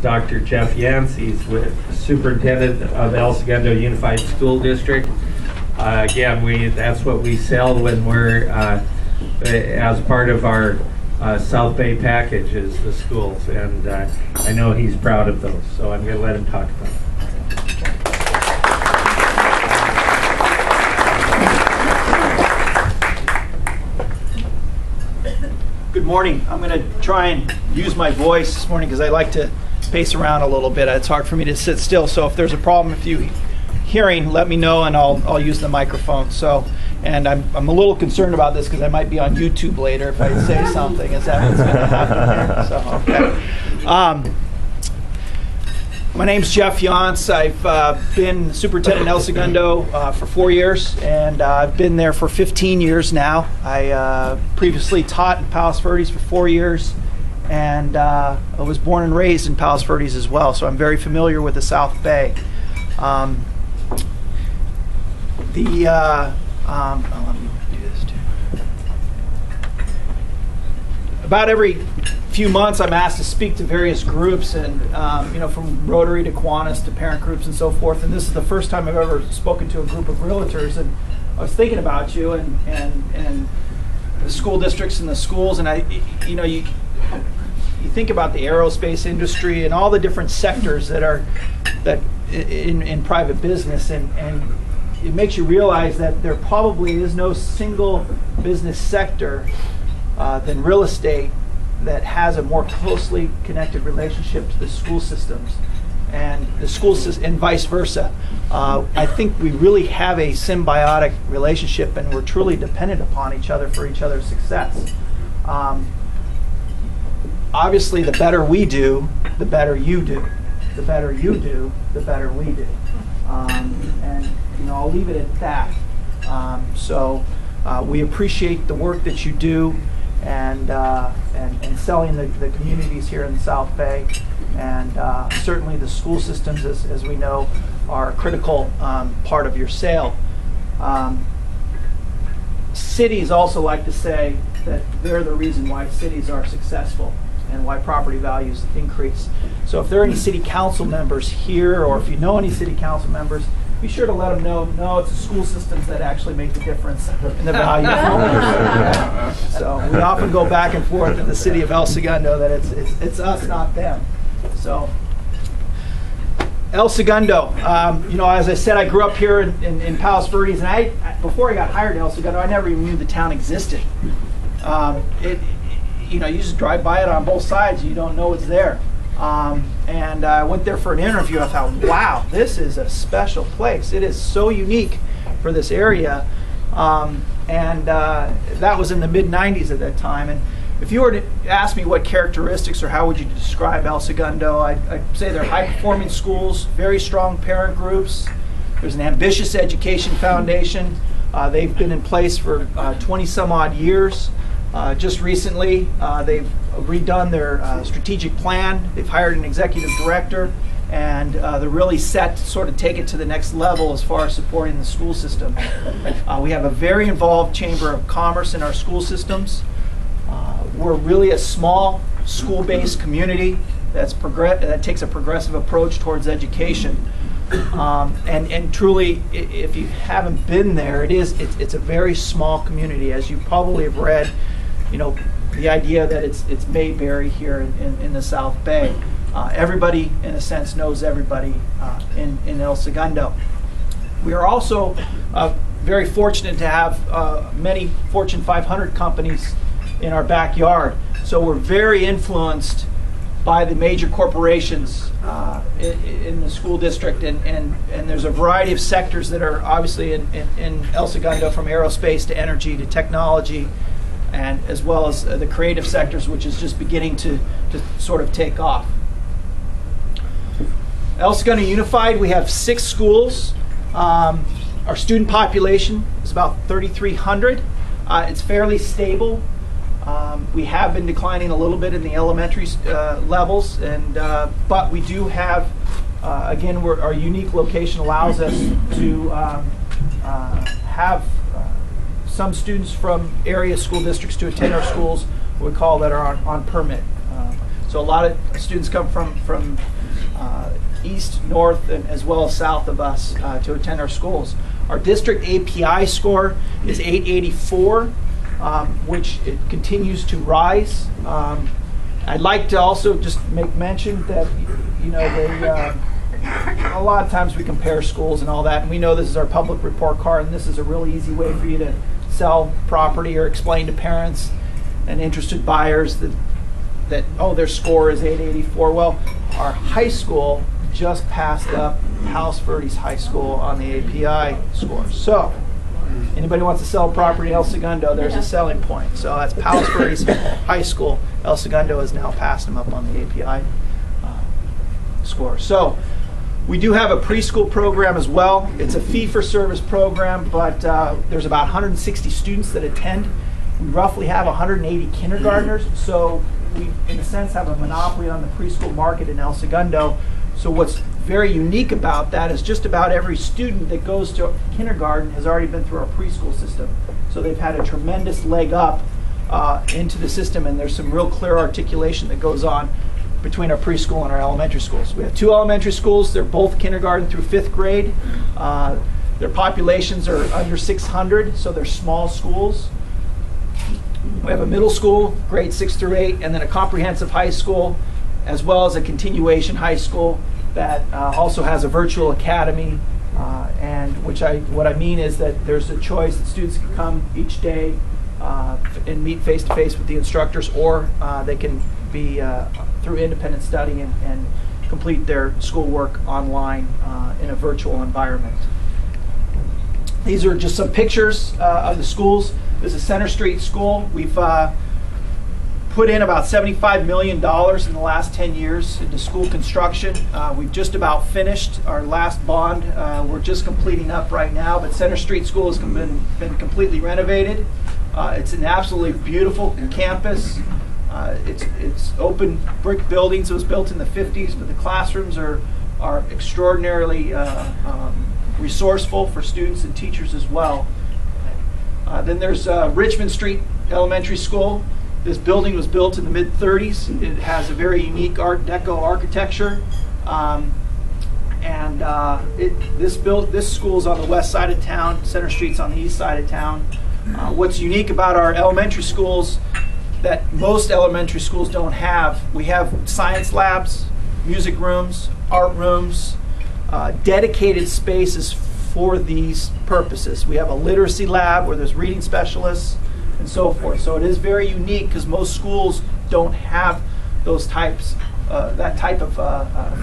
Dr. Jeff Yance. He's with Superintendent of El Segundo Unified School District. Again, that's what we sell when we're as part of our South Bay package is the schools, and I know he's proud of those, so I'm going to let him talk about it. Good morning. I'm going to try and use my voice this morning because I like to pace around a little bit. It's hard for me to sit still, so if there's a problem with you hearing, let me know and I'll use the microphone. And I'm a little concerned about this because I might be on YouTube later if I say something. Is that what's going to happen here? So, okay. My name's Jeff Yance. I've been superintendent in El Segundo for 4 years, and I've been there for 15 years now. I previously taught in Palos Verdes for 4 years, and I was born and raised in Palos Verdes as well, so I'm very familiar with the South Bay. Let me do this too. About every few months, I'm asked to speak to various groups, and from Rotary to Kiwanis to parent groups and so forth. And this is the first time I've ever spoken to a group of realtors. And I was thinking about you and the school districts and the schools, and you think about the aerospace industry and all the different sectors that in private business, and it makes you realize that there probably is no single business sector than real estate that has a more closely connected relationship to the school systems and the school system, and vice versa. I think we really have a symbiotic relationship, and we're truly dependent upon each other for each other's success. Obviously, the better we do, the better you do. The better you do, the better we do. And I'll leave it at that. So we appreciate the work that you do, and selling the communities here in the South Bay, and certainly the school systems, as we know, are a critical part of your sale. Cities also like to say that they're the reason why cities are successful and why property values increase. So if there are any city council members here, or if you know any city council members, be sure to let them know, no, it's the school systems that actually make the difference in the value of homes. So we often go back and forth in the city of El Segundo that it's us, not them. So El Segundo, as I said, I grew up here in Palos Verdes, and before I got hired in El Segundo, I never even knew the town existed. You just drive by it on both sides, you don't know it's there. And I went there for an interview. I thought, wow, this is a special place. It is so unique for this area. That was in the mid-90s at that time. And if you were to ask me what characteristics or how would you describe El Segundo, I'd say they're high-performing schools, very strong parent groups. There's an ambitious education foundation. They've been in place for 20-some-odd years. Just recently, they've redone their strategic plan. They've hired an executive director, and they're really set to sort of take it to the next level as far as supporting the school system. We have a very involved Chamber of Commerce in our school systems. We're really a small school-based community that takes a progressive approach towards education. And truly, if you haven't been there, it's a very small community, as you probably have read. The idea that it's Mayberry here in the South Bay. Everybody, in a sense, knows everybody in El Segundo. We are also very fortunate to have many Fortune 500 companies in our backyard. So we're very influenced by the major corporations in the school district, and there's a variety of sectors that are obviously in El Segundo, from aerospace to energy to technology, and as well as the creative sectors, which is just beginning to sort of take off. El Segundo Unified, we have 6 schools. Our student population is about 3,300. It's fairly stable. We have been declining a little bit in the elementary levels, but we do have, again, our unique location allows us to have some students from area school districts to attend our schools. We call that on permit. So a lot of students come from east, north, and as well as south of us to attend our schools. Our district API score is 884, which it continues to rise. I'd like to also just make mention that, you know, a lot of times we compare schools and all that, and we know this is our public report card, and this is a really easy way for you to sell property or explain to parents and interested buyers that oh, their score is 884. Well, our high school just passed up Palos Verdes High School on the API score. So, anybody wants to sell property in El Segundo, there's a selling point. So that's Palos Verdes High School. El Segundo has now passed them up on the API score. So, we do have a preschool program as well. It's a fee-for-service program, but there's about 160 students that attend. We roughly have 180 kindergartners, so we, in a sense, have a monopoly on the preschool market in El Segundo. So what's very unique about that is just about every student that goes to kindergarten has already been through our preschool system. So they've had a tremendous leg up into the system, and there's some real clear articulation that goes on between our preschool and our elementary schools. We have 2 elementary schools. They're both kindergarten through 5th grade. Their populations are under 600, so they're small schools. We have a middle school, grades 6 through 8, and then a comprehensive high school, as well as a continuation high school that also has a virtual academy. And what I mean is that there's a choice that students can come each day and meet face-to-face with the instructors, or they can be through independent study and complete their schoolwork online in a virtual environment. These are just some pictures of the schools. This is Center Street School. We've put in about $75 million in the last 10 years into school construction. We've just about finished our last bond. We're just completing up right now, but Center Street School has been completely renovated. It's an absolutely beautiful campus. It's open brick buildings. It was built in the 50s, but the classrooms are extraordinarily resourceful for students and teachers as well. Then there's Richmond Street Elementary School. This building was built in the mid-30s. It has a very unique Art Deco architecture. This school is on the west side of town. Center Street's on the east side of town. What's unique about our elementary schools that most elementary schools don't have, we have science labs, music rooms, art rooms, dedicated spaces for these purposes. We have a literacy lab where there's reading specialists and so forth. So it is very unique because most schools don't have those types, that type of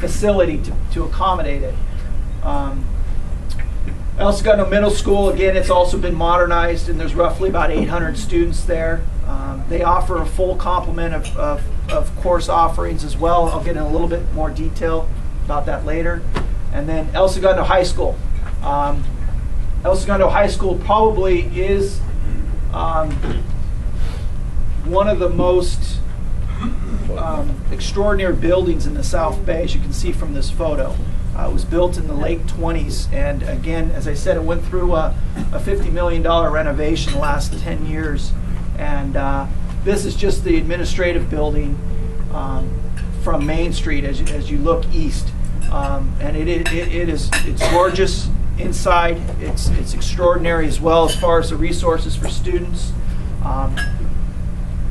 facility to accommodate it. El Segundo Middle School, again, it's also been modernized, and there's roughly about 800 students there. They offer a full complement of course offerings as well. I'll get in a little bit more detail about that later. And then El Segundo High School. El Segundo High School probably is one of the most extraordinary buildings in the South Bay, as you can see from this photo. It was built in the late 20s, and again, as I said, it went through a $50 million renovation the last 10 years. And this is just the administrative building from Main Street as you look east. And it's gorgeous inside. It's extraordinary as well as far as the resources for students.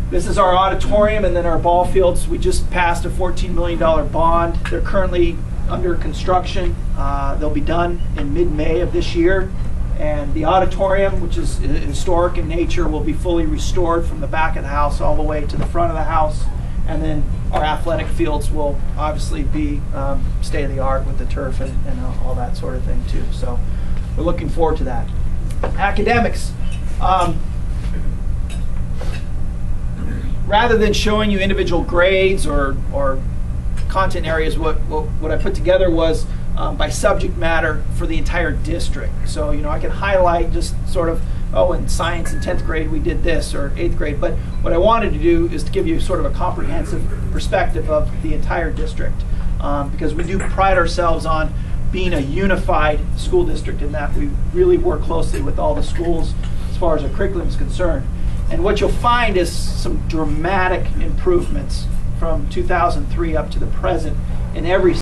This is our auditorium, and then our ball fields. We just passed a $14 million bond. They're currently under construction. They'll be done in mid-May of this year. And the auditorium, which is historic in nature, will be fully restored from the back of the house all the way to the front of the house. And then our athletic fields will obviously be state-of-the-art with the turf and all that sort of thing too. So we're looking forward to that. Academics. Rather than showing you individual grades or content areas, what I put together was by subject matter for the entire district. So, you know, I can highlight just sort of, oh, in science in 10th grade we did this, or 8th grade, but what I wanted to do is to give you sort of a comprehensive perspective of the entire district, because we do pride ourselves on being a unified school district in that we really work closely with all the schools as far as our curriculum is concerned. And what you'll find is some dramatic improvements from 2003 up to the present in every